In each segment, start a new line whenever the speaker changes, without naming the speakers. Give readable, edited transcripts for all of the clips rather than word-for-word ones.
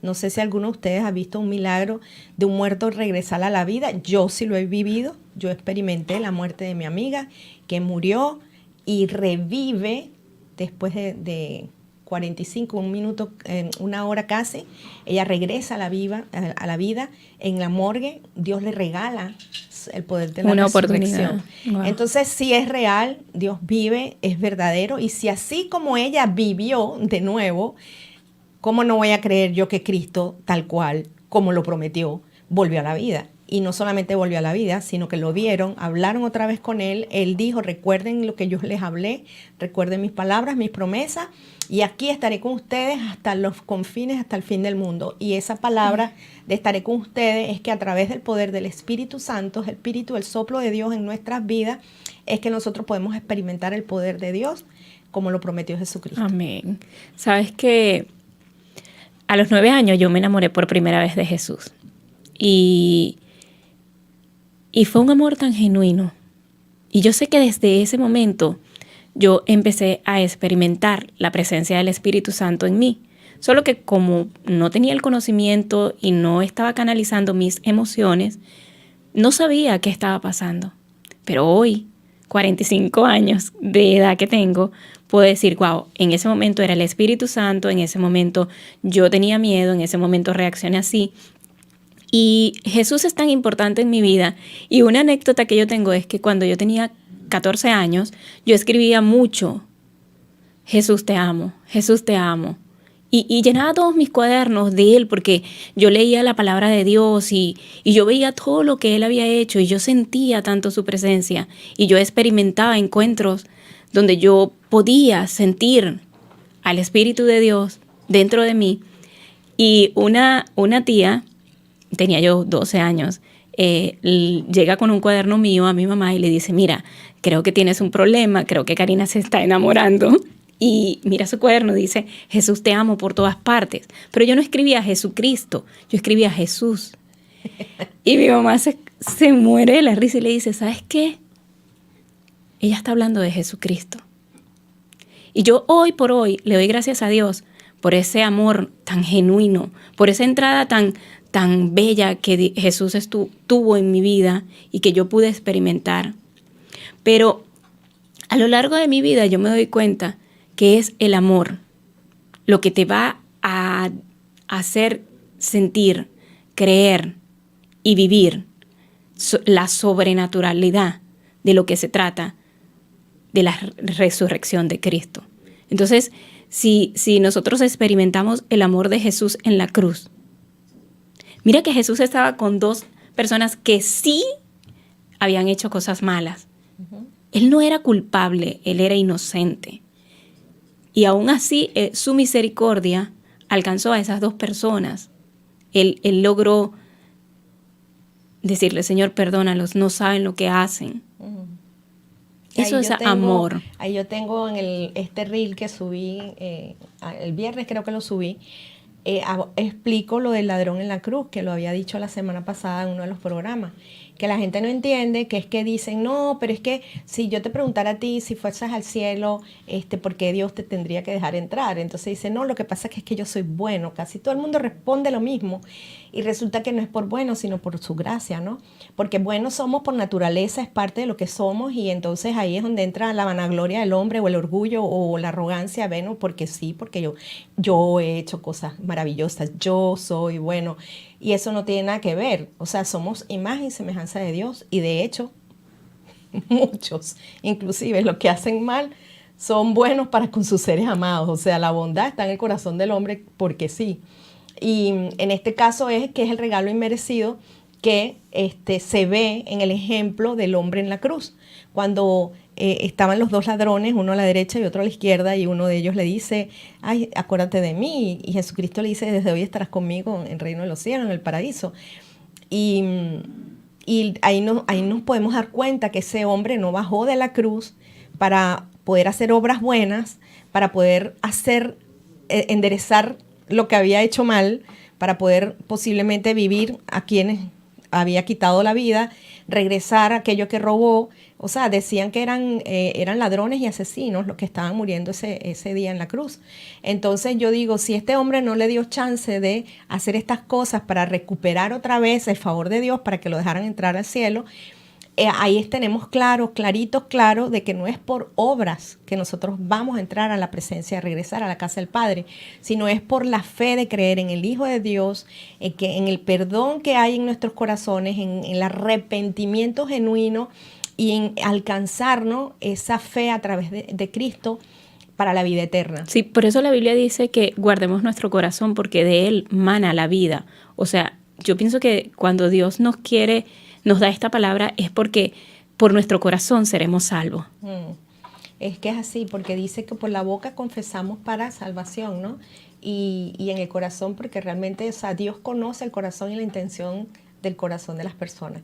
No sé si alguno de ustedes ha visto un milagro de un muerto regresar a la vida. Yo sí lo he vivido. Yo experimenté la muerte de mi amiga que murió y revive después de 45, un minuto, una hora casi. Ella regresa a la vida en la morgue. Dios le regala el poder de la
una
resurrección.
oportunidad. Wow.
Entonces, si es real, Dios vive, es verdadero. Y si así como ella vivió de nuevo, ¿cómo no voy a creer yo que Cristo, tal cual, como lo prometió, volvió a la vida? Y no solamente volvió a la vida, sino que lo vieron, hablaron otra vez con él. Él dijo, recuerden lo que yo les hablé, recuerden mis palabras, mis promesas, y aquí estaré con ustedes hasta los confines, hasta el fin del mundo. Y esa palabra de estaré con ustedes es que a través del poder del Espíritu Santo, el Espíritu, el soplo de Dios en nuestras vidas, es que nosotros podemos experimentar el poder de Dios como lo prometió Jesucristo.
Amén. Sabes que a los 9 años yo me enamoré por primera vez de Jesús. Y fue un amor tan genuino. Y yo sé que desde ese momento yo empecé a experimentar la presencia del Espíritu Santo en mí. Solo que como no tenía el conocimiento y no estaba canalizando mis emociones, no sabía qué estaba pasando. Pero hoy, 45 años de edad que tengo, puedo decir, wow, en ese momento era el Espíritu Santo, en ese momento yo tenía miedo, en ese momento reaccioné así. Y Jesús es tan importante en mi vida. Y una anécdota que yo tengo es que cuando yo tenía 14 años, yo escribía mucho, Jesús te amo, Jesús te amo. Y llenaba todos mis cuadernos de Él porque yo leía la palabra de Dios y yo veía todo lo que Él había hecho y yo sentía tanto su presencia y yo experimentaba encuentros donde yo podía sentir al Espíritu de Dios dentro de mí. Y una tía, tenía yo 12 años, llega con un cuaderno mío a mi mamá y le dice, mira, creo que tienes un problema, creo que Karina se está enamorando. Y mira su cuaderno, dice, Jesús te amo por todas partes. Pero yo no escribía Jesucristo, yo escribía Jesús. Y mi mamá se muere de la risa y le dice, ¿sabes qué? Ella está hablando de Jesucristo. Y yo hoy por hoy le doy gracias a Dios por ese amor tan genuino, por esa entrada tan bella que Jesús tuvo en mi vida y que yo pude experimentar. Pero a lo largo de mi vida yo me doy cuenta que es el amor lo que te va a hacer sentir, creer y vivir la sobrenaturalidad de lo que se trata de la resurrección de Cristo. Entonces, si nosotros experimentamos el amor de Jesús en la cruz, mira que Jesús estaba con 2 personas que sí habían hecho cosas malas. Él no era culpable, él era inocente. Y aún así, su misericordia alcanzó a esas 2 personas. Él logró decirle, Señor, perdónalos, no saben lo que hacen. Eso es amor.
Ahí yo tengo en este reel que subí, el viernes creo que lo subí, explico lo del ladrón en la cruz, que lo había dicho la semana pasada en uno de los programas, que la gente no entiende, que es que dicen, no, pero es que si yo te preguntara a ti si fuerzas al cielo, ¿por qué Dios te tendría que dejar entrar? Entonces dice, no, lo que pasa es que yo soy bueno. Casi todo el mundo responde lo mismo y resulta que no es por bueno, sino por su gracia, ¿no? Porque buenos somos por naturaleza, es parte de lo que somos y entonces ahí es donde entra la vanagloria del hombre o el orgullo o la arrogancia, bueno, porque sí, porque yo he hecho cosas maravillosas, yo soy bueno. Y eso no tiene nada que ver. O sea, somos imagen y semejanza de Dios. Y de hecho, muchos, inclusive los que hacen mal, son buenos para con sus seres amados. O sea, la bondad está en el corazón del hombre porque sí. Y en este caso es que es el regalo inmerecido que se ve en el ejemplo del hombre en la cruz. Cuando estaban los 2 ladrones, uno a la derecha y otro a la izquierda, y uno de ellos le dice, ay, acuérdate de mí. Y Jesucristo le dice, desde hoy estarás conmigo en el reino de los cielos, en el paraíso. Y ahí nos podemos dar cuenta que ese hombre no bajó de la cruz para poder hacer obras buenas, para poder enderezar lo que había hecho mal, para poder posiblemente vivir a quienes había quitado la vida, regresar a aquello que robó. O sea, decían que eran ladrones y asesinos los que estaban muriendo ese día en la cruz. Entonces yo digo, si este hombre no le dio chance de hacer estas cosas para recuperar otra vez el favor de Dios, para que lo dejaran entrar al cielo, ahí tenemos claro de que no es por obras que nosotros vamos a entrar a la presencia, a regresar a la casa del Padre, sino es por la fe de creer en el Hijo de Dios, en el perdón que hay en nuestros corazones, en el arrepentimiento genuino y en alcanzarnos esa fe a través de Cristo para la vida eterna.
Sí, por eso la Biblia dice que guardemos nuestro corazón porque de él mana la vida. O sea, yo pienso que cuando Dios nos da esta palabra es porque por nuestro corazón seremos salvos.
Es que es así, porque dice que por la boca confesamos para salvación, ¿no? Y en el corazón, porque realmente, o sea, Dios conoce el corazón y la intención del corazón de las personas.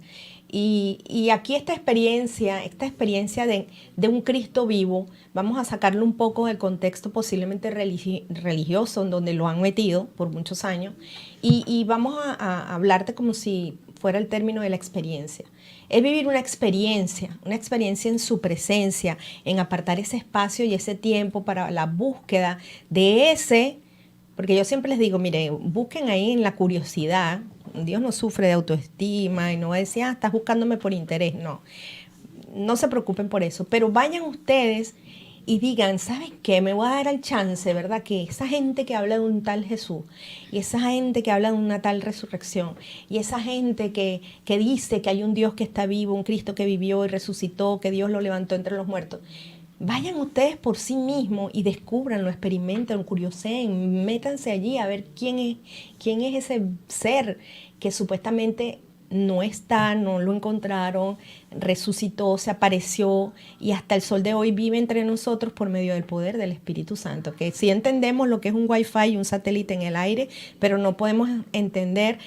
Y aquí esta experiencia de un Cristo vivo, vamos a sacarlo un poco del contexto posiblemente religioso en donde lo han metido por muchos años, y vamos a hablarte como si fuera el término de la experiencia. Es vivir una experiencia en su presencia, en apartar ese espacio y ese tiempo para la búsqueda de porque yo siempre les digo, mire, busquen ahí en la curiosidad. Dios no sufre de autoestima y no va a decir, estás buscándome por interés. No se preocupen por eso, pero vayan ustedes y digan, ¿saben qué? Me voy a dar el chance, ¿verdad? Que esa gente que habla de un tal Jesús, y esa gente que habla de una tal resurrección, y esa gente que dice que hay un Dios que está vivo, un Cristo que vivió y resucitó, que Dios lo levantó entre los muertos, vayan ustedes por sí mismos y descúbranlo, experimenten, curioseen, métanse allí a ver quién es ese ser que supuestamente no está, no lo encontraron, resucitó, se apareció y hasta el sol de hoy vive entre nosotros por medio del poder del Espíritu Santo. Que sí entendemos lo que es un Wi-Fi y un satélite en el aire, pero no podemos entender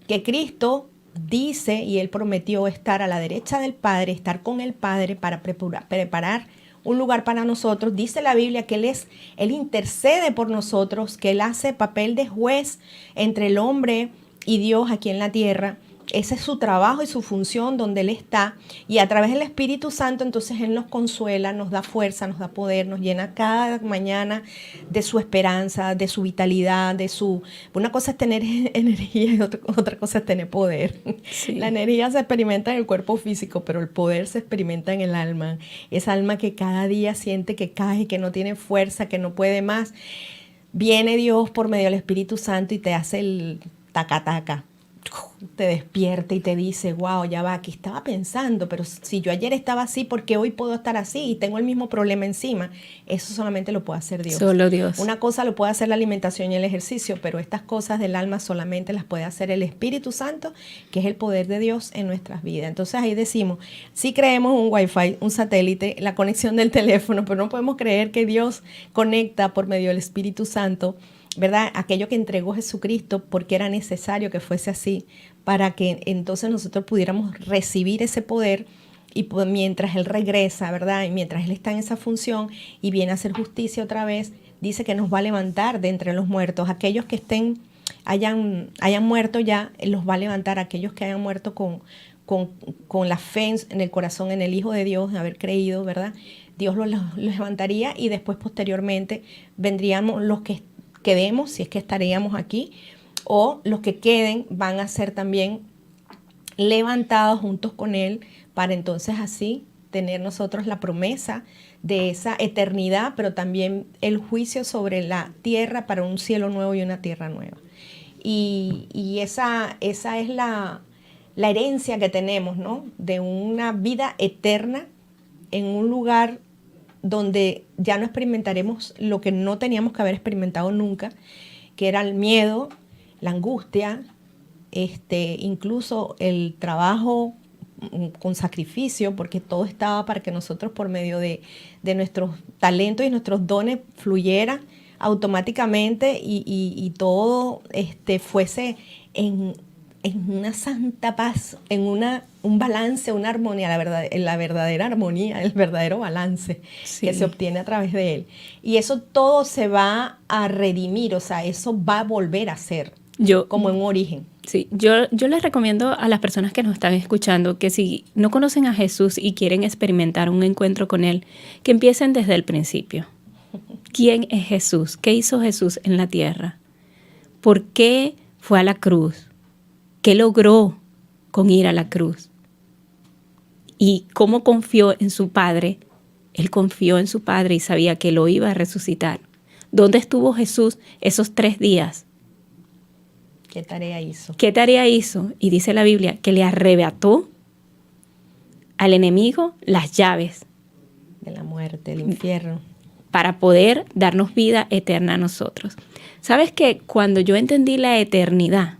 que Cristo dice y Él prometió estar a la derecha del Padre, estar con el Padre para preparar un lugar para nosotros. Dice la Biblia que Él intercede por nosotros, que Él hace papel de juez entre el hombre y Dios aquí en la tierra. Ese es su trabajo y su función donde Él está, y a través del Espíritu Santo entonces Él nos consuela, nos da fuerza, nos da poder, nos llena cada mañana de su esperanza, de su vitalidad, una cosa es tener energía y otra cosa es tener poder. Sí. La energía se experimenta en el cuerpo físico, pero el poder se experimenta en el alma, esa alma que cada día siente que cae, que no tiene fuerza, que no puede más. Viene Dios por medio del Espíritu Santo y te hace el taca-taca. Te despierta y te dice, wow, ya va, aquí estaba pensando, pero si yo ayer estaba así, ¿por qué hoy puedo estar así? Y tengo el mismo problema encima. Eso solamente lo puede hacer Dios.
Solo Dios.
Una cosa lo puede hacer la alimentación y el ejercicio, pero estas cosas del alma solamente las puede hacer el Espíritu Santo, que es el poder de Dios en nuestras vidas. Entonces ahí decimos, sí creemos un Wi-Fi, un satélite, la conexión del teléfono, pero no podemos creer que Dios conecta por medio del Espíritu Santo, ¿verdad? Aquello que entregó Jesucristo, porque era necesario que fuese así, para que entonces nosotros pudiéramos recibir ese poder, y pues mientras Él regresa, ¿verdad? Y mientras Él está en esa función y viene a hacer justicia otra vez, dice que nos va a levantar de entre los muertos. Aquellos que hayan muerto ya, Él los va a levantar. Aquellos que hayan muerto con la fe en el corazón, en el Hijo de Dios, en haber creído, ¿verdad? Dios los levantaría, y después posteriormente vendríamos los que quedemos, si es que estaríamos aquí, o los que queden van a ser también levantados juntos con Él, para entonces así tener nosotros la promesa de esa eternidad, pero también el juicio sobre la tierra para un cielo nuevo y una tierra nueva. Y esa es la herencia que tenemos, ¿no? De una vida eterna en un lugar donde ya no experimentaremos lo que no teníamos que haber experimentado nunca, que era el miedo, la angustia, incluso el trabajo con sacrificio, porque todo estaba para que nosotros por medio de nuestros talentos y nuestros dones fluyera automáticamente y todo fuese en una santa paz, en un balance, una armonía, la verdadera armonía, el verdadero balance que se obtiene a través de Él. Y eso todo se va a redimir, o sea, eso va a volver a ser. como en un origen.
Sí, yo les recomiendo a las personas que nos están escuchando que si no conocen a Jesús y quieren experimentar un encuentro con Él, que empiecen desde el principio. ¿Quién es Jesús? ¿Qué hizo Jesús en la tierra? ¿Por qué fue a la cruz? ¿Qué logró con ir a la cruz? ¿Y cómo confió en su Padre? Él confió en su Padre y sabía que lo iba a resucitar. ¿Dónde estuvo Jesús esos 3 días?
¿Qué tarea hizo?
¿Qué tarea hizo? Y dice la Biblia que le arrebató al enemigo las llaves
De la muerte, del infierno.
para poder darnos vida eterna a nosotros. ¿Sabes qué? Cuando yo entendí la eternidad,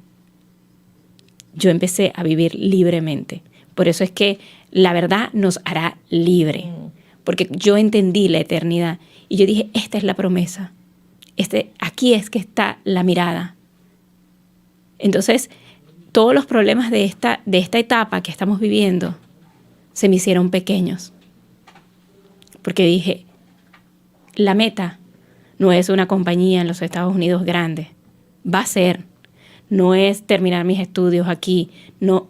yo empecé a vivir libremente. Por eso es que la verdad nos hará libre. Porque yo entendí la eternidad y yo dije, esta es la promesa. Aquí es que está la mirada. Entonces, todos los problemas de esta etapa que estamos viviendo se me hicieron pequeños. Porque dije, la meta no es una compañía en los Estados Unidos grande. Va a ser. No es terminar mis estudios aquí. No.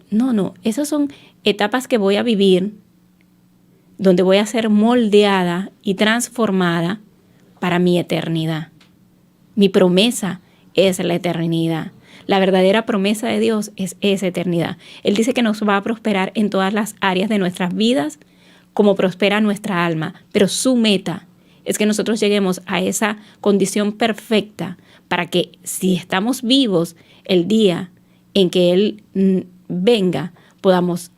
Esas son etapas que voy a vivir, donde voy a ser moldeada y transformada para mi eternidad. Mi promesa es la eternidad. La verdadera promesa de Dios es esa eternidad. Él dice que nos va a prosperar en todas las áreas de nuestras vidas, como prospera nuestra alma. Pero su meta es que nosotros lleguemos a esa condición perfecta para que, si estamos vivos el día en que Él venga, podamos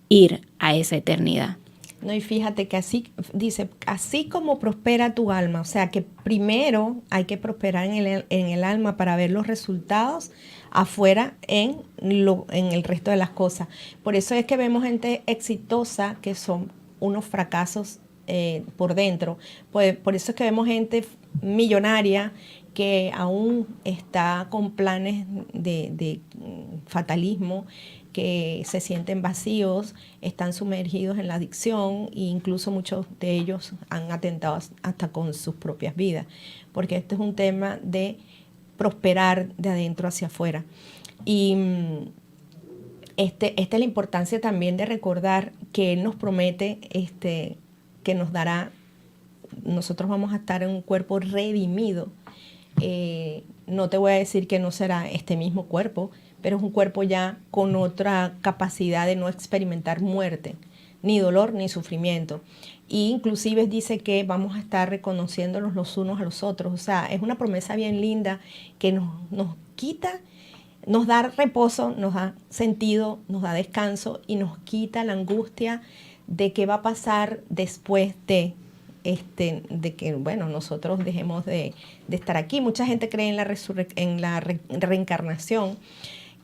ir a esa eternidad.
No, y fíjate que así, dice, así como prospera tu alma, o sea que primero hay que prosperar en el alma para ver los resultados afuera en el resto de las cosas. Por eso es que vemos gente exitosa que son unos fracasos por dentro. Por eso es que vemos gente millonaria que aún está con planes de fatalismo, que se sienten vacíos, están sumergidos en la adicción e incluso muchos de ellos han atentado hasta con sus propias vidas, porque este es un tema de prosperar de adentro hacia afuera. Y esta es la importancia también de recordar que Él nos promete que nos dará, nosotros vamos a estar en un cuerpo redimido. No te voy a decir que no será este mismo cuerpo, pero es un cuerpo ya con otra capacidad de no experimentar muerte, ni dolor, ni sufrimiento. Y inclusive dice que vamos a estar reconociéndonos los unos a los otros. O sea, es una promesa bien linda que nos quita, nos da reposo, nos da sentido, nos da descanso y nos quita la angustia de qué va a pasar después de que, bueno, nosotros dejemos de estar aquí. Mucha gente cree en la reencarnación.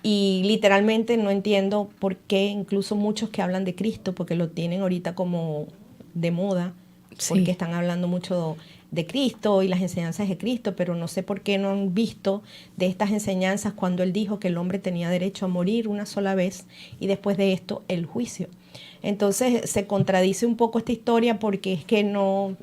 Y literalmente no entiendo por qué incluso muchos que hablan de Cristo, porque lo tienen ahorita como de moda, sí, porque están hablando mucho de Cristo y las enseñanzas de Cristo, pero no sé por qué no han visto de estas enseñanzas cuando Él dijo que el hombre tenía derecho a morir una sola vez y después de esto el juicio. Entonces se contradice un poco esta historia porque es que no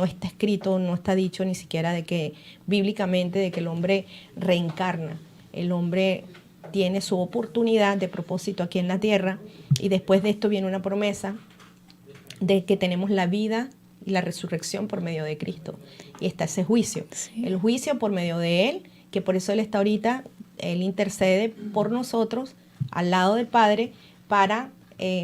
está escrito, no está dicho ni siquiera de que bíblicamente de que el hombre reencarna. El hombre tiene su oportunidad de propósito aquí en la tierra y después de esto viene una promesa de que tenemos la vida y la resurrección por medio de Cristo. Y está ese juicio, sí, el juicio por medio de Él, que por eso Él está ahorita, Él intercede por nosotros al lado del Padre para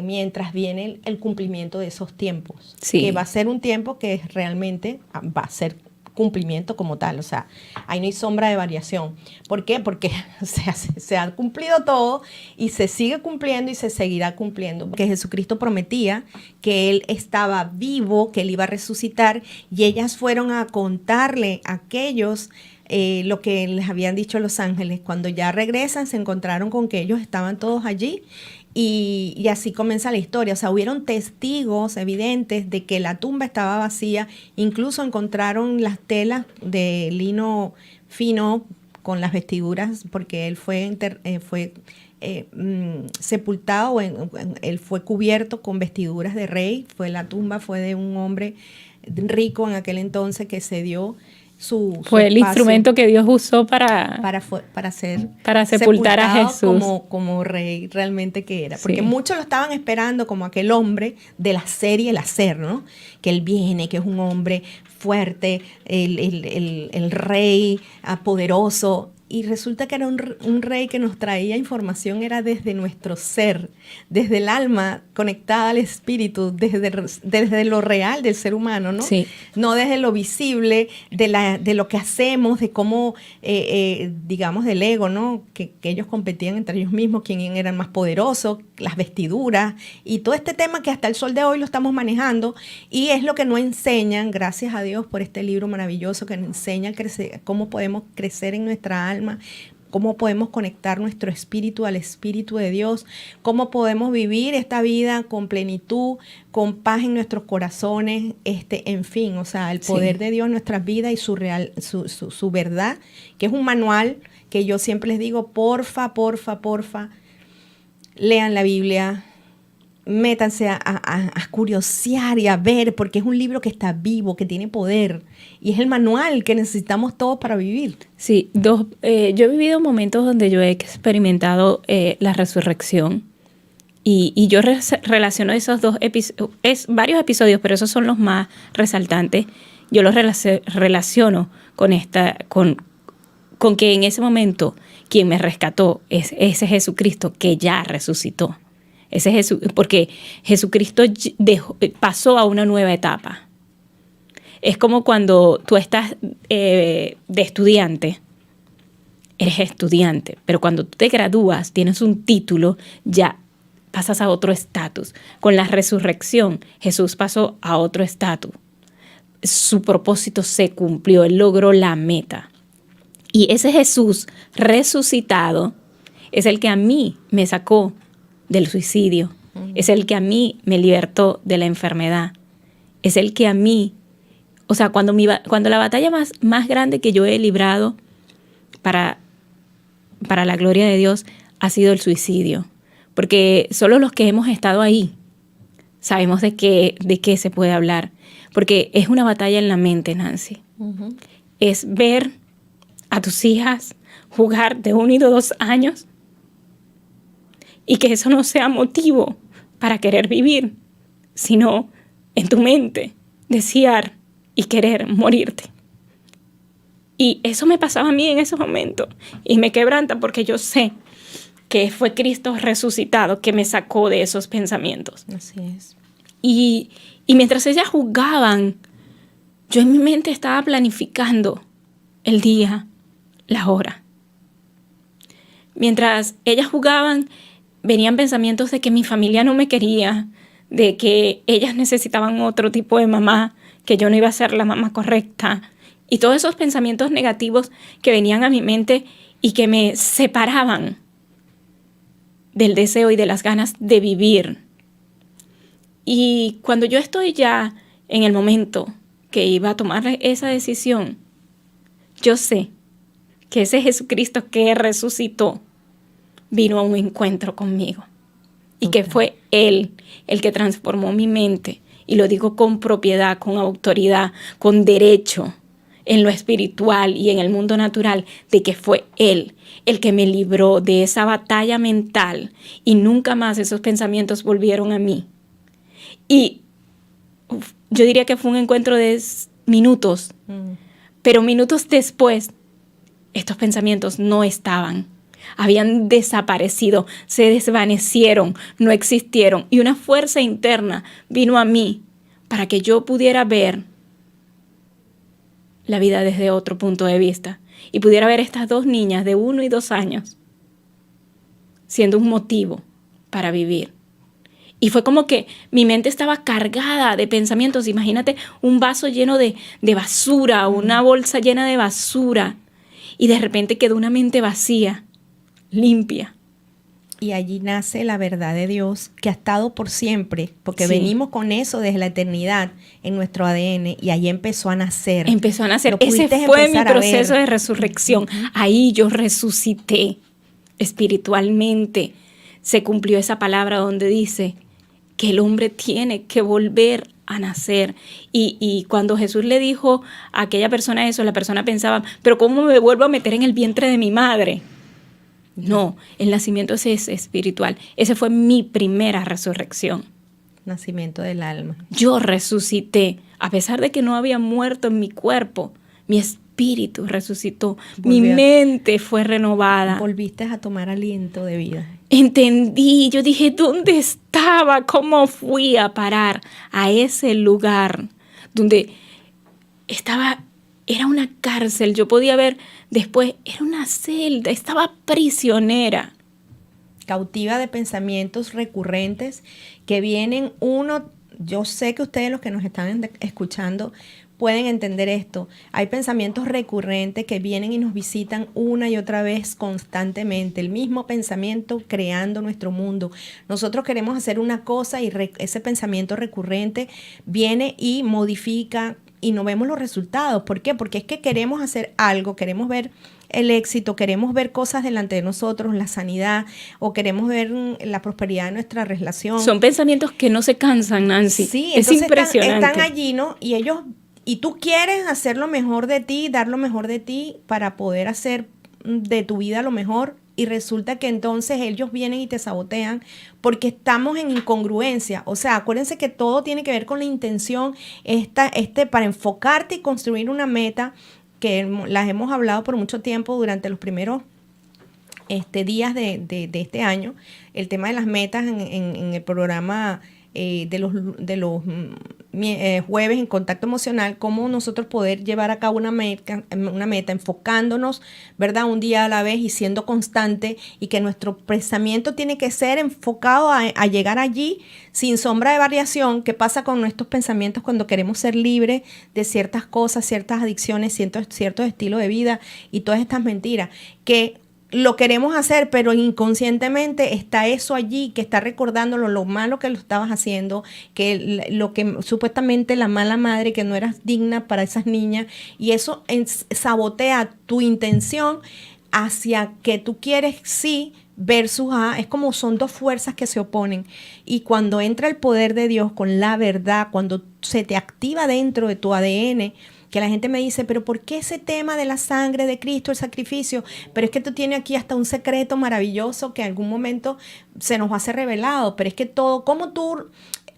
mientras viene el cumplimiento de esos tiempos, sí, que va a ser un tiempo que realmente va a ser cumplimiento como tal, o sea, ahí no hay sombra de variación. ¿Por qué? Porque se ha cumplido todo y se sigue cumpliendo y se seguirá cumpliendo. Porque Jesucristo prometía que Él estaba vivo, que Él iba a resucitar y ellas fueron a contarle a aquellos lo que les habían dicho los ángeles. Cuando ya regresan se encontraron con que ellos estaban todos allí. Y así comienza la historia. O sea, hubieron testigos evidentes de que la tumba estaba vacía. Incluso encontraron las telas de lino fino con las vestiduras, porque él fue sepultado, él fue cubierto con vestiduras de rey. La tumba fue de un hombre rico en aquel entonces que se dio
Fue el instrumento que Dios usó para sepultar a Jesús.
Como rey realmente que era. Porque
Sí.
muchos lo estaban esperando como aquel hombre de la serie El Hacer, ¿no? Que él viene, que es un hombre fuerte, el rey poderoso. Y resulta que era un rey que nos traía información, era desde nuestro ser, desde el alma conectada al espíritu, desde lo real del ser humano, ¿no?
Sí.
No desde lo visible, de lo que hacemos, de cómo, digamos, del ego, ¿no? Que ellos competían entre ellos mismos, quién era el más poderoso, las vestiduras, y todo este tema que hasta el sol de hoy lo estamos manejando, y es lo que no enseñan, gracias a Dios por este libro maravilloso que nos enseña a crecer, cómo podemos crecer en nuestra alma, cómo podemos conectar nuestro espíritu al espíritu de Dios, cómo podemos vivir esta vida con plenitud, con paz en nuestros corazones, en fin, o sea, el poder de Dios en nuestras vidas y su verdad, que es un manual que yo siempre les digo, porfa, lean la Biblia, métanse a curiosear y a ver, porque es un libro que está vivo, que tiene poder, y es el manual que necesitamos todos para vivir.
Sí, yo he vivido momentos donde yo he experimentado la resurrección, y yo relaciono esos dos episodios, varios episodios, pero esos son los más resaltantes. Yo los relaciono con que en ese momento quien me rescató es ese Jesucristo que ya resucitó. Porque Jesucristo pasó a una nueva etapa. Es como cuando tú estás de estudiante, eres estudiante, pero cuando tú te gradúas, tienes un título, ya pasas a otro estatus. Con la resurrección, Jesús pasó a otro estatus. Su propósito se cumplió, él logró la meta. Y ese Jesús resucitado es el que a mí me sacó del suicidio, es el que a mí me libertó de la enfermedad, es el que a mí, o sea, cuando la batalla más grande que yo he librado para la gloria de Dios ha sido el suicidio, porque solo los que hemos estado ahí sabemos de qué se puede hablar, porque es una batalla en la mente, Nancy. Uh-huh. Es ver a tus hijas jugar de 1 y 2 años y que eso no sea motivo para querer vivir, sino en tu mente desear y querer morirte. Y eso me pasaba a mí en esos momentos y me quebranta porque yo sé que fue Cristo resucitado que me sacó de esos pensamientos.
Así es.
Y mientras ellas jugaban, yo en mi mente estaba planificando el día, la hora. Mientras ellas jugaban, venían pensamientos de que mi familia no me quería, de que ellas necesitaban otro tipo de mamá, que yo no iba a ser la mamá correcta. Y todos esos pensamientos negativos que venían a mi mente y que me separaban del deseo y de las ganas de vivir. Y cuando yo estoy ya en el momento que iba a tomar esa decisión, yo sé que ese Jesucristo que resucitó vino a un encuentro conmigo y que fue Él el que transformó mi mente, y lo digo con propiedad, con autoridad, con derecho en lo espiritual y en el mundo natural, de que fue Él el que me libró de esa batalla mental y nunca más esos pensamientos volvieron a mí. Y yo diría que fue un encuentro de minutos, pero minutos después estos pensamientos no estaban. Habían desaparecido, se desvanecieron, no existieron. Y una fuerza interna vino a mí para que yo pudiera ver la vida desde otro punto de vista y pudiera ver estas 2 niñas de 1 y 2 años siendo un motivo para vivir. Y fue como que mi mente estaba cargada de pensamientos. Imagínate un vaso lleno de basura, una bolsa llena de basura, y de repente quedó una mente vacía, limpia.
Y allí nace la verdad de Dios que ha estado por siempre, porque
Sí.
venimos con eso desde la eternidad en nuestro ADN, y allí empezó a nacer.
Empezó a nacer.
Lo
Ese
pudiste
fue mi
empezar a
proceso
ver.
de resurrección. Ahí yo resucité espiritualmente. Se cumplió esa palabra donde dice que el hombre tiene que volver a nacer. Y cuando Jesús le dijo a aquella persona eso, la persona pensaba, pero ¿cómo me vuelvo a meter en el vientre de mi madre? No, el nacimiento es espiritual. Esa fue mi primera resurrección.
Nacimiento del alma.
Yo resucité, a pesar de que no había muerto en mi cuerpo, mi espíritu resucitó, mi mente fue renovada.
Volviste a tomar aliento de vida.
Entendí, yo dije, ¿dónde estaba? ¿Cómo fui a parar a ese lugar donde estaba? Era una cárcel, yo podía ver después, era una celda, estaba prisionera.
Cautiva de pensamientos recurrentes que vienen yo sé que ustedes los que nos están escuchando pueden entender esto. Hay pensamientos recurrentes que vienen y nos visitan una y otra vez constantemente. El mismo pensamiento creando nuestro mundo. Nosotros queremos hacer una cosa y ese pensamiento recurrente viene y modifica y no vemos los resultados. ¿Por qué? Porque es que queremos hacer algo, queremos ver el éxito, queremos ver cosas delante de nosotros, la sanidad, o queremos ver la prosperidad de nuestra relación.
Son pensamientos que no se cansan, Nancy.
Sí,
es impresionante.
Están allí, ¿no? Y tú quieres hacer lo mejor de ti, dar lo mejor de ti para poder hacer de tu vida lo mejor, y resulta que entonces ellos vienen y te sabotean porque estamos en incongruencia. O sea, acuérdense que todo tiene que ver con la intención, para enfocarte y construir una meta, que las hemos hablado por mucho tiempo durante los primeros días de este año, el tema de las metas en el programa de los jueves en Contacto Emocional, cómo nosotros poder llevar a cabo una meta enfocándonos, ¿verdad? Un día a la vez y siendo constante, y que nuestro pensamiento tiene que ser enfocado a llegar allí sin sombra de variación. ¿Qué pasa con nuestros pensamientos cuando queremos ser libres de ciertas cosas, ciertas adicciones, ciertos estilos de vida y todas estas mentiras? Que lo queremos hacer, pero inconscientemente está eso allí que está recordándolo, lo malo que lo estabas haciendo, que lo que supuestamente la mala madre, que no eras digna para esas niñas, y eso sabotea tu intención hacia que tú quieres sí versus es como son dos fuerzas que se oponen. Y cuando entra el poder de Dios con la verdad, cuando se te activa dentro de tu ADN, que la gente me dice, pero ¿por qué ese tema de la sangre de Cristo, el sacrificio? Pero es que tú tienes aquí hasta un secreto maravilloso que en algún momento se nos va a ser revelado. Pero es que todo, ¿cómo tú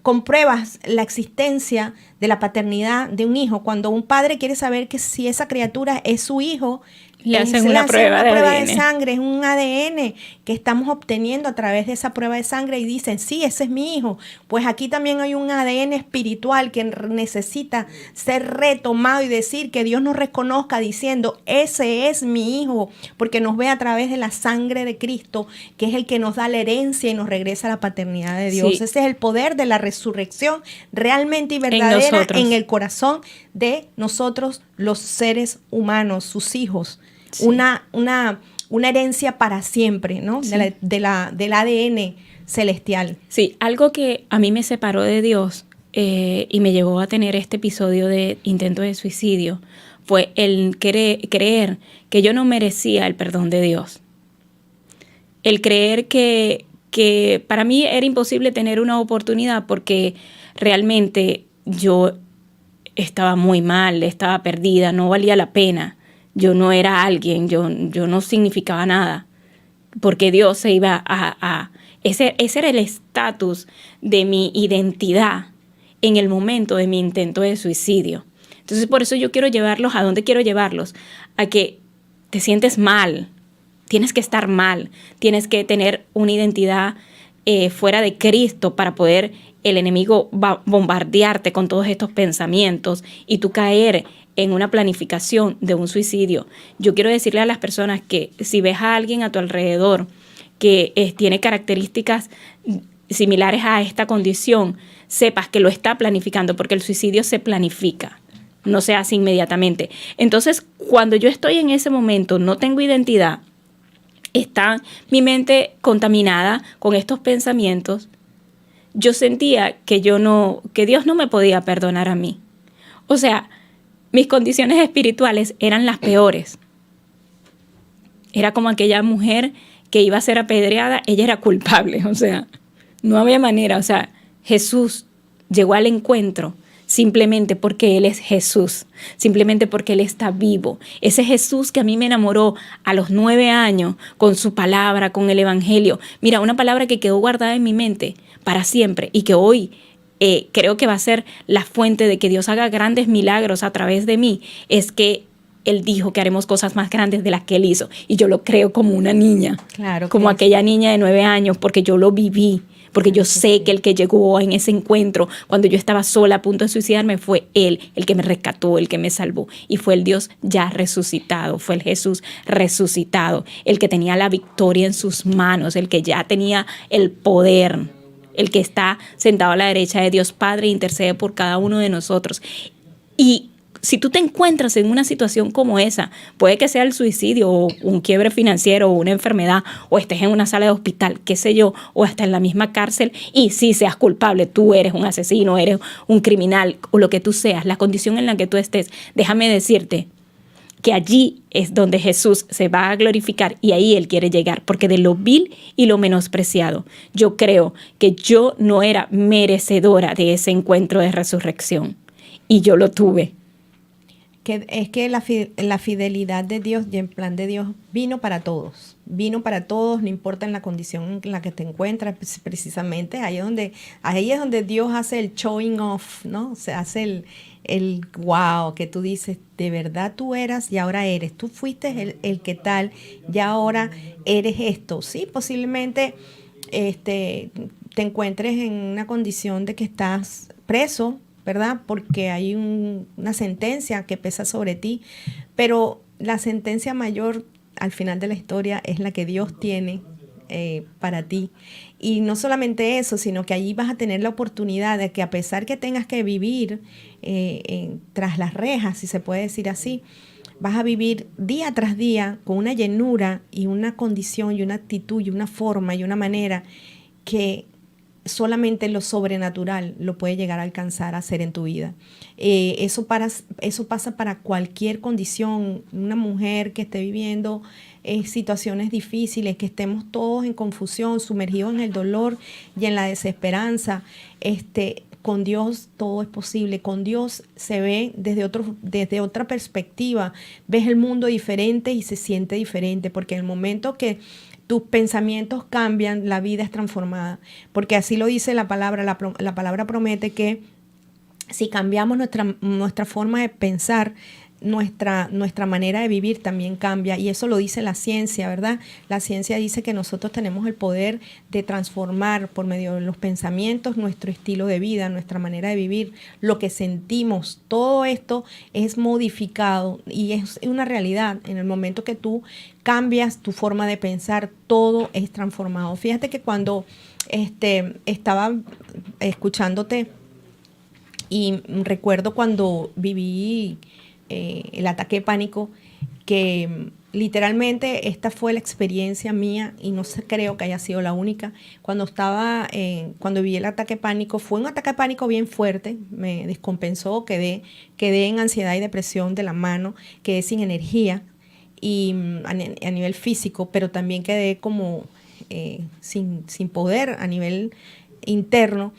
compruebas la existencia de la paternidad de un hijo? Cuando un padre quiere saber que si esa criatura es su hijo,
le hacen una prueba
de sangre, es un ADN que estamos obteniendo a través de esa prueba de sangre, y dicen, sí, ese es mi hijo. Pues aquí también hay un ADN espiritual que necesita ser retomado y decir que Dios nos reconozca diciendo, ese es mi hijo, porque nos ve a través de la sangre de Cristo, que es el que nos da la herencia y nos regresa a la paternidad de Dios. Sí. Ese es el poder de la resurrección realmente y verdadera en el corazón de nosotros, los seres humanos, sus hijos. Sí. Una herencia para siempre, ¿no? Sí. Del ADN celestial.
Sí, algo que a mí me separó de Dios y me llevó a tener este episodio de intento de suicidio fue el creer que yo no merecía el perdón de Dios. El creer que para mí era imposible tener una oportunidad porque realmente yo estaba muy mal, estaba perdida, no valía la pena. Yo no era alguien, yo no significaba nada, porque Dios se iba ese era el estatus de mi identidad en el momento de mi intento de suicidio. Entonces, por eso yo quiero llevarlos, ¿a dónde quiero llevarlos? A que te sientes mal, tienes que estar mal, tienes que tener una identidad fuera de Cristo para poder el enemigo bombardearte con todos estos pensamientos y tú caer en una planificación de un suicidio. Yo quiero decirle a las personas que si ves a alguien a tu alrededor que tiene características similares a esta condición, sepas que lo está planificando, porque el suicidio se planifica, no se hace inmediatamente. Entonces, cuando yo estoy en ese momento, no tengo identidad, está mi mente contaminada con estos pensamientos, yo sentía que Dios no me podía perdonar a mí. O sea, mis condiciones espirituales eran las peores. Era como aquella mujer que iba a ser apedreada, ella era culpable, o sea, no había manera. O sea, Jesús llegó al encuentro simplemente porque Él es Jesús, simplemente porque Él está vivo. Ese Jesús que a mí me enamoró a los 9 años con su palabra, con el Evangelio. Mira, una palabra que quedó guardada en mi mente para siempre y que hoy creo que va a ser la fuente de que Dios haga grandes milagros a través de mí, es que Él dijo que haremos cosas más grandes de las que Él hizo. Y yo lo creo como una niña,
Claro
como
que
aquella niña de 9 años, porque yo lo viví. Porque yo sé que el que llegó en ese encuentro, cuando yo estaba sola a punto de suicidarme, fue Él, el que me rescató, el que me salvó. Y fue el Dios ya resucitado, fue el Jesús resucitado, el que tenía la victoria en sus manos, el que ya tenía el poder, el que está sentado a la derecha de Dios Padre e intercede por cada uno de nosotros. Y si tú te encuentras en una situación como esa, puede que sea el suicidio o un quiebre financiero o una enfermedad, o estés en una sala de hospital, qué sé yo, o hasta en la misma cárcel, y sí seas culpable, tú eres un asesino, eres un criminal o lo que tú seas, la condición en la que tú estés, déjame decirte que allí es donde Jesús se va a glorificar y ahí Él quiere llegar, porque de lo vil y lo menospreciado, yo creo que yo no era merecedora de ese encuentro de resurrección y yo lo tuve.
Que es que la fidelidad de Dios y el plan de Dios vino para todos, no importa en la condición en la que te encuentras, precisamente ahí es donde Dios hace el showing off, ¿no? Se hace el wow, que tú dices, de verdad tú eras y ahora eres, tú fuiste el que tal y ahora eres esto. Sí, posiblemente te encuentres en una condición de que estás preso, ¿verdad? Porque hay una sentencia que pesa sobre ti, pero la sentencia mayor al final de la historia es la que Dios tiene para ti. Y no solamente eso, sino que allí vas a tener la oportunidad de que a pesar que tengas que vivir tras las rejas, si se puede decir así, vas a vivir día tras día con una llenura y una condición y una actitud y una forma y una manera que solamente lo sobrenatural lo puede llegar a alcanzar a hacer en tu vida. Eso pasa para cualquier condición, una mujer que esté viviendo situaciones difíciles, que estemos todos en confusión, sumergidos en el dolor y en la desesperanza. Con Dios todo es posible, con Dios se ve desde otra perspectiva, ves el mundo diferente y se siente diferente, porque en el momento que tus pensamientos cambian, la vida es transformada, porque así lo dice la palabra. La palabra promete que si cambiamos nuestra forma de pensar, nuestra manera de vivir también cambia, y eso lo dice la ciencia, ¿verdad? La ciencia dice que nosotros tenemos el poder de transformar por medio de los pensamientos nuestro estilo de vida, nuestra manera de vivir, lo que sentimos, todo esto es modificado y es una realidad. En el momento que tú cambias tu forma de pensar, todo es transformado. Fíjate que cuando estaba escuchándote y recuerdo cuando viví el ataque de pánico, que literalmente esta fue la experiencia mía y no creo que haya sido la única. Cuando viví el ataque de pánico, fue un ataque de pánico bien fuerte, me descompensó, quedé en ansiedad y depresión de la mano, quedé sin energía y a nivel físico, pero también quedé como sin poder a nivel interno.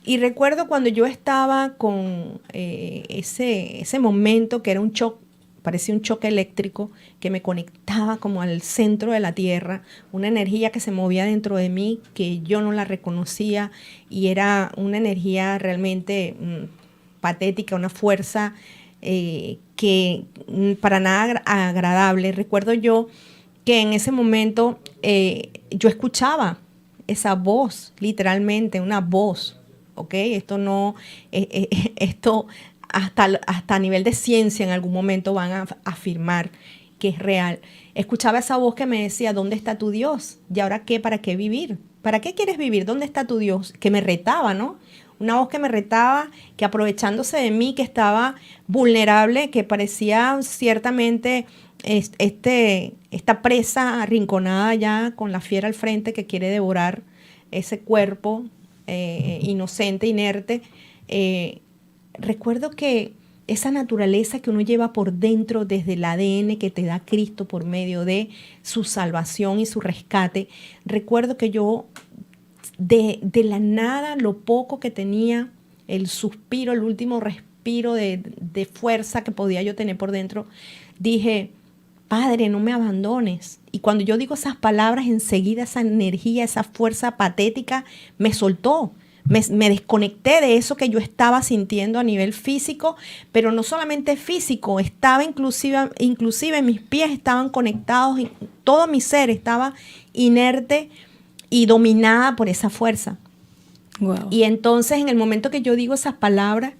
Y recuerdo cuando yo estaba con ese momento que era un shock, parecía un choque eléctrico que me conectaba como al centro de la tierra, una energía que se movía dentro de mí que yo no la reconocía y era una energía realmente patética, una fuerza que para nada agradable. Recuerdo yo que en ese momento yo escuchaba esa voz, literalmente una voz. ¿Ok? Esto no, esto hasta a nivel de ciencia en algún momento van a afirmar que es real. Escuchaba esa voz que me decía, ¿dónde está tu Dios? ¿Y ahora qué? ¿Para qué vivir? ¿Para qué quieres vivir? ¿Dónde está tu Dios? Que me retaba, ¿no? Una voz que me retaba, que aprovechándose de mí, que estaba vulnerable, que parecía ciertamente esta presa arrinconada ya con la fiera al frente que quiere devorar ese cuerpo inocente, inerte. Recuerdo que esa naturaleza que uno lleva por dentro desde el ADN que te da Cristo por medio de su salvación y su rescate, recuerdo que yo de la nada, lo poco que tenía el suspiro, el último respiro de fuerza que podía yo tener por dentro, dije, Padre, no me abandones. Y cuando yo digo esas palabras, enseguida esa energía, esa fuerza patética me soltó. Me desconecté de eso que yo estaba sintiendo a nivel físico, pero no solamente físico, estaba inclusive mis pies estaban conectados, y todo mi ser estaba inerte y dominada por esa fuerza.
Wow.
Y entonces en el momento que yo digo esas palabras,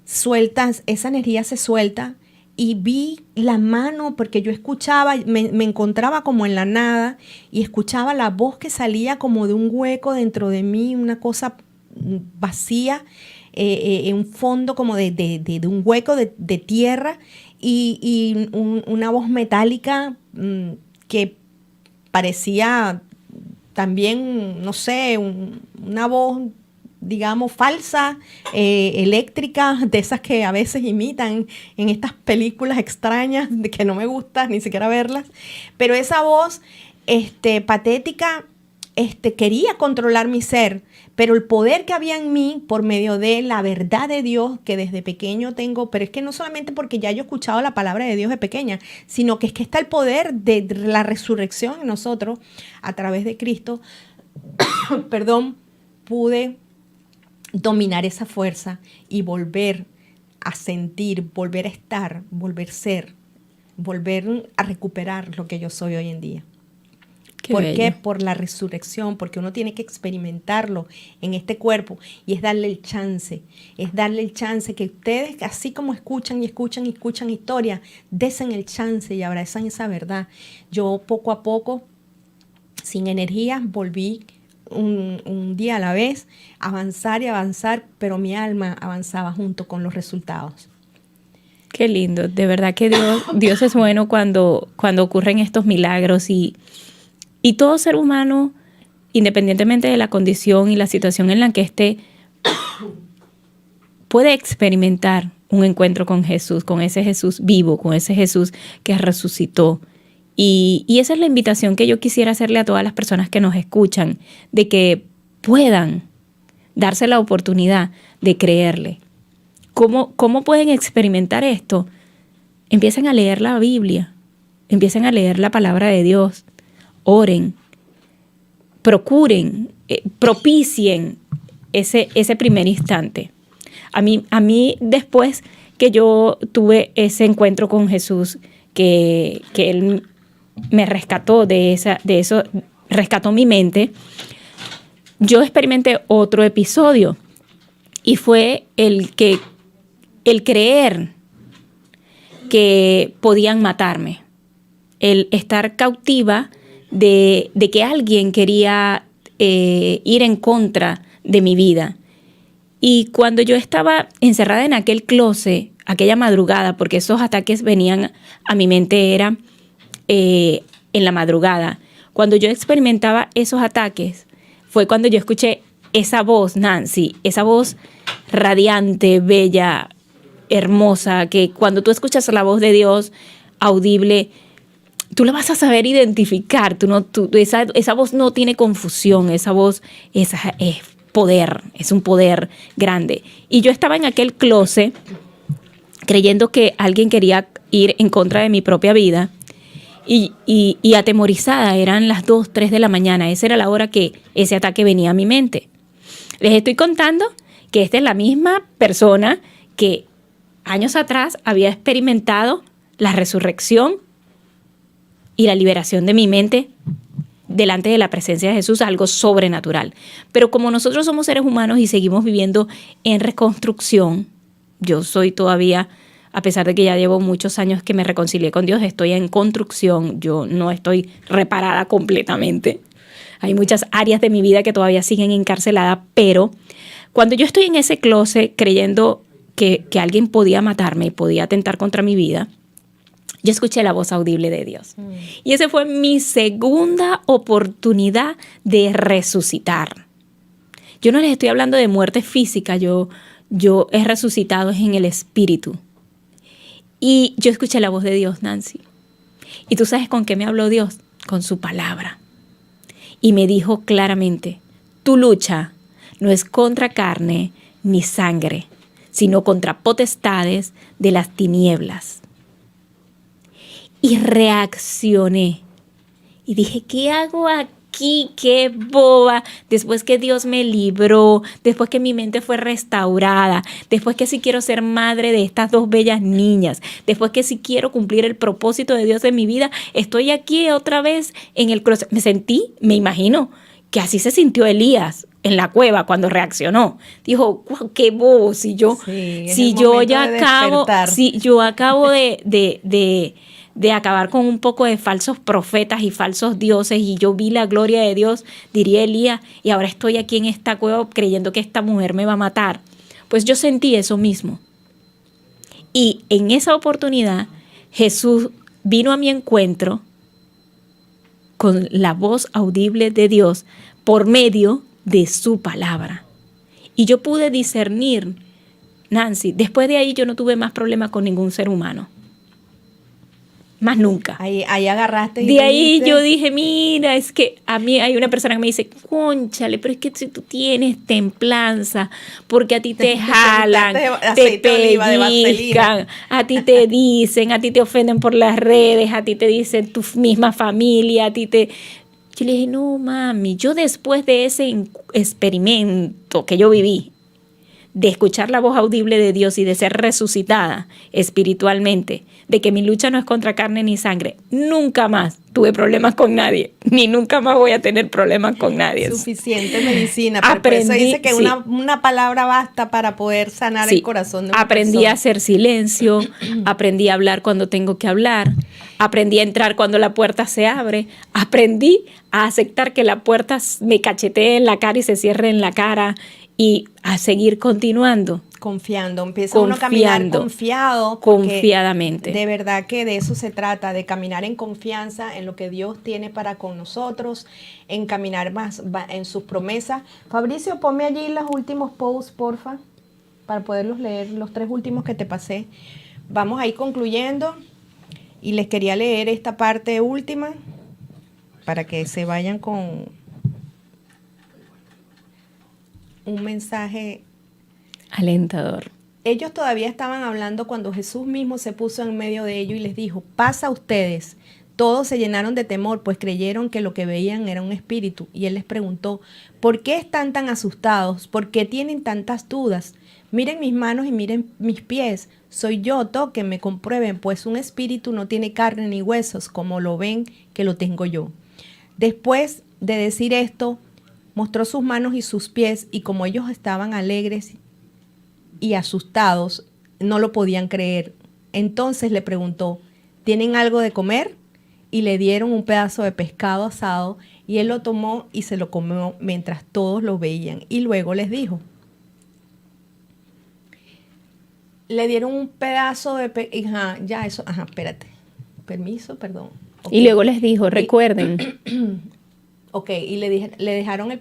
sueltas, esa energía se suelta y vi la mano, porque yo escuchaba, me encontraba como en la nada y escuchaba la voz que salía como de un hueco dentro de mí, una cosa vacía, en un fondo como de un hueco de tierra y una voz metálica que parecía también, no sé, una voz, digamos, falsa, eléctrica, de esas que a veces imitan en estas películas extrañas, de que no me gusta ni siquiera verlas, pero esa voz patética quería controlar mi ser, pero el poder que había en mí por medio de la verdad de Dios que desde pequeño tengo, pero es que no solamente porque ya yo he escuchado la palabra de Dios de pequeña, sino que es que está el poder de la resurrección en nosotros a través de Cristo, perdón, pude dominar esa fuerza y volver a sentir, volver a estar, volver a ser, volver a recuperar lo que yo soy hoy en día. ¿Por qué? Por la resurrección, porque uno tiene que experimentarlo en este cuerpo y es darle el chance que ustedes, así como escuchan historias, desen el chance y abrazan esa verdad. Yo poco a poco, sin energías, volví un día a la vez, avanzar y avanzar, pero mi alma avanzaba junto con los resultados.
Qué lindo, de verdad que Dios es bueno cuando ocurren estos milagros y todo ser humano, independientemente de la condición y la situación en la que esté, puede experimentar un encuentro con Jesús, con ese Jesús vivo, con ese Jesús que resucitó. Y esa es la invitación que yo quisiera hacerle a todas las personas que nos escuchan, de que puedan darse la oportunidad de creerle. ¿Cómo pueden experimentar esto? Empiecen a leer la Biblia, empiecen a leer la palabra de Dios. Oren, procuren, propicien ese primer instante. A mí después que yo tuve ese encuentro con Jesús, que Él me rescató de eso, rescató mi mente, yo experimenté otro episodio y fue el creer que podían matarme, el estar cautiva de que alguien quería ir en contra de mi vida. Y cuando yo estaba encerrada en aquel closet, aquella madrugada, porque esos ataques venían a mi mente, era en la madrugada. Cuando yo experimentaba esos ataques, fue cuando yo escuché esa voz, Nancy, esa voz radiante, bella, hermosa, que cuando tú escuchas la voz de Dios audible, tú la vas a saber identificar. Esa voz no tiene confusión, esa voz es poder, es un poder grande. Y yo estaba en aquel closet creyendo que alguien quería ir en contra de mi propia vida y atemorizada. Eran las 2, 3 de la mañana. Esa era la hora que ese ataque venía a mi mente. Les estoy contando que esta es la misma persona que años atrás había experimentado la resurrección y la liberación de mi mente delante de la presencia de Jesús, algo sobrenatural. Pero como nosotros somos seres humanos y seguimos viviendo en reconstrucción, yo soy todavía, a pesar de que ya llevo muchos años que me reconcilié con Dios, estoy en construcción, yo no estoy reparada completamente. Hay muchas áreas de mi vida que todavía siguen encarceladas, pero cuando yo estoy en ese closet creyendo que alguien podía matarme y podía atentar contra mi vida, yo escuché la voz audible de Dios. Y esa fue mi segunda oportunidad de resucitar. Yo no les estoy hablando de muerte física, yo he resucitado en el espíritu. Y yo escuché la voz de Dios, Nancy. ¿Y tú sabes con qué me habló Dios? Con su palabra. Y me dijo claramente, tu lucha no es contra carne ni sangre, sino contra potestades de las tinieblas. Y reaccioné. Y dije, ¿qué hago aquí? ¡Qué boba! Después que Dios me libró, después que mi mente fue restaurada, después que sí quiero ser madre de estas dos bellas niñas, después que sí quiero cumplir el propósito de Dios en mi vida, estoy aquí otra vez en el closet. Me imagino que así se sintió Elías en la cueva cuando reaccionó. Dijo, wow, qué bobo, si yo acabo de acabar con un poco de falsos profetas y falsos dioses y yo vi la gloria de Dios, diría Elías, y ahora estoy aquí en esta cueva creyendo que esta mujer me va a matar. Pues yo sentí eso mismo. Y en esa oportunidad Jesús vino a mi encuentro con la voz audible de Dios por medio de su palabra. Y yo pude discernir, Nancy, después de ahí yo no tuve más problemas con ningún ser humano. Más nunca.
Ahí agarraste.
De ahí yo dije, mira, es que a mí hay una persona que me dice, cónchale, pero es que si tú tienes templanza, porque a ti te jalan, te pellizcan, a ti te dicen, a ti te ofenden por las redes, a ti te dicen tu misma familia, a ti te... Yo le dije, no, mami, yo después de ese experimento que yo viví, de escuchar la voz audible de Dios y de ser resucitada espiritualmente, de que mi lucha no es contra carne ni sangre, nunca más tuve problemas con nadie, ni nunca más voy a tener problemas con nadie.
Suficiente medicina. Por eso dice que una palabra basta para poder sanar el corazón de una
Aprendí a hacer silencio, aprendí a hablar cuando tengo que hablar, aprendí a entrar cuando la puerta se abre, aprendí a aceptar que la puerta me cachetee en la cara y se cierre en la cara, y a seguir continuando.
Empieza uno a caminar confiado.
Confiadamente.
De verdad que de eso se trata, de caminar en confianza en lo que Dios tiene para con nosotros, en caminar más en sus promesas. Fabricio, ponme allí los últimos posts, porfa, para poderlos leer, los 3 últimos que te pasé. Vamos a ir concluyendo y les quería leer esta parte última para que se vayan con un mensaje
alentador.
Ellos todavía estaban hablando cuando Jesús mismo se puso en medio de ellos y les dijo, paz a ustedes. Todos se llenaron de temor, pues creyeron que lo que veían era un espíritu. Y él les preguntó, ¿por qué están tan asustados? ¿Por qué tienen tantas dudas? Miren mis manos y miren mis pies. Soy yo, tóquenme, comprueben, pues un espíritu no tiene carne ni huesos, como lo ven que lo tengo yo. Después de decir esto, mostró sus manos y sus pies, y como ellos estaban alegres y asustados, no lo podían creer. Entonces le preguntó, ¿tienen algo de comer? Y le dieron un pedazo de pescado asado, y él lo tomó y se lo comió mientras todos lo veían. Y luego les dijo, le dieron un pedazo de espérate, permiso, perdón. Okay.
Y luego les dijo, recuerden.
Ok, y le dejaron el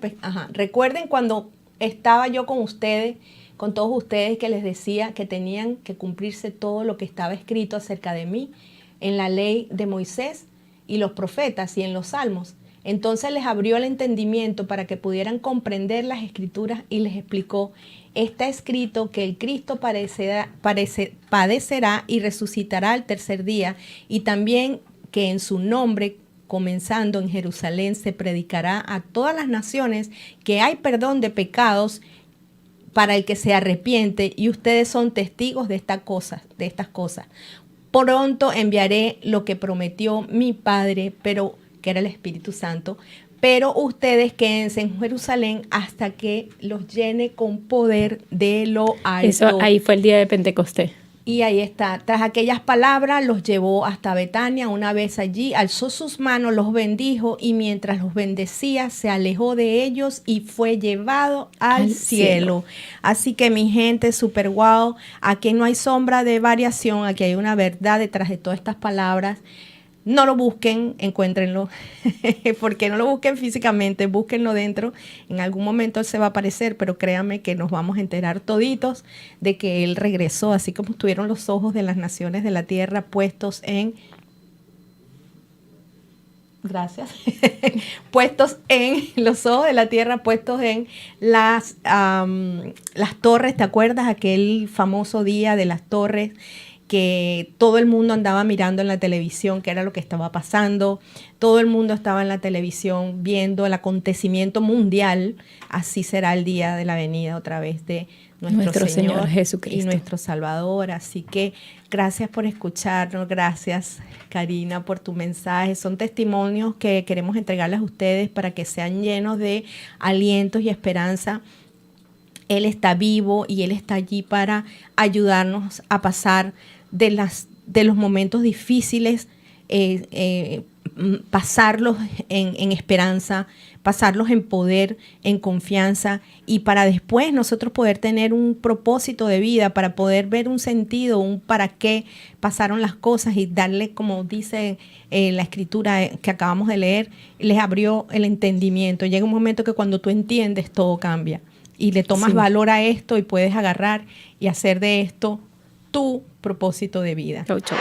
recuerden cuando estaba yo con ustedes, con todos ustedes, que les decía que tenían que cumplirse todo lo que estaba escrito acerca de mí en la ley de Moisés y los profetas y en los salmos. Entonces les abrió el entendimiento para que pudieran comprender las escrituras y les explicó, está escrito que el Cristo padecerá y resucitará al tercer día, y también que en su nombre, comenzando en Jerusalén, se predicará a todas las naciones que hay perdón de pecados para el que se arrepiente, y ustedes son testigos de estas cosas. Pronto enviaré lo que prometió mi Padre, que era el Espíritu Santo, pero ustedes quédense en Jerusalén hasta que los llene con poder de lo alto.
Eso ahí fue el día de Pentecostés.
Y ahí está, tras aquellas palabras los llevó hasta Betania. Una vez allí, alzó sus manos, los bendijo, y mientras los bendecía, se alejó de ellos y fue llevado al cielo. Así que mi gente, super wow, aquí no hay sombra de variación, aquí hay una verdad detrás de todas estas palabras. No lo busquen, encuéntrenlo, porque no lo busquen físicamente, búsquenlo dentro. En algún momento él se va a aparecer, pero créanme que nos vamos a enterar toditos de que él regresó, así como estuvieron los ojos de las naciones de la tierra puestos en gracias, puestos en los ojos de la tierra, puestos en las torres. ¿Te acuerdas aquel famoso día de las torres que todo el mundo andaba mirando en la televisión qué era lo que estaba pasando? Todo el mundo estaba en la televisión viendo el acontecimiento mundial. Así será el día de la venida otra vez de nuestro Señor
Jesucristo
y nuestro Salvador. Así que gracias por escucharnos, gracias Karina por tu mensaje. Son testimonios que queremos entregarles a ustedes para que sean llenos de alientos y esperanza. Él está vivo y Él está allí para ayudarnos a pasar de los momentos difíciles, pasarlos en esperanza, pasarlos en poder, en confianza, y para después nosotros poder tener un propósito de vida, para poder ver un sentido, un para qué pasaron las cosas y darle, como dice la escritura que acabamos de leer, les abrió el entendimiento. Llega un momento que cuando tú entiendes, todo cambia y le tomas valor a esto y puedes agarrar y hacer de esto tu propósito de vida.
Chau, chau.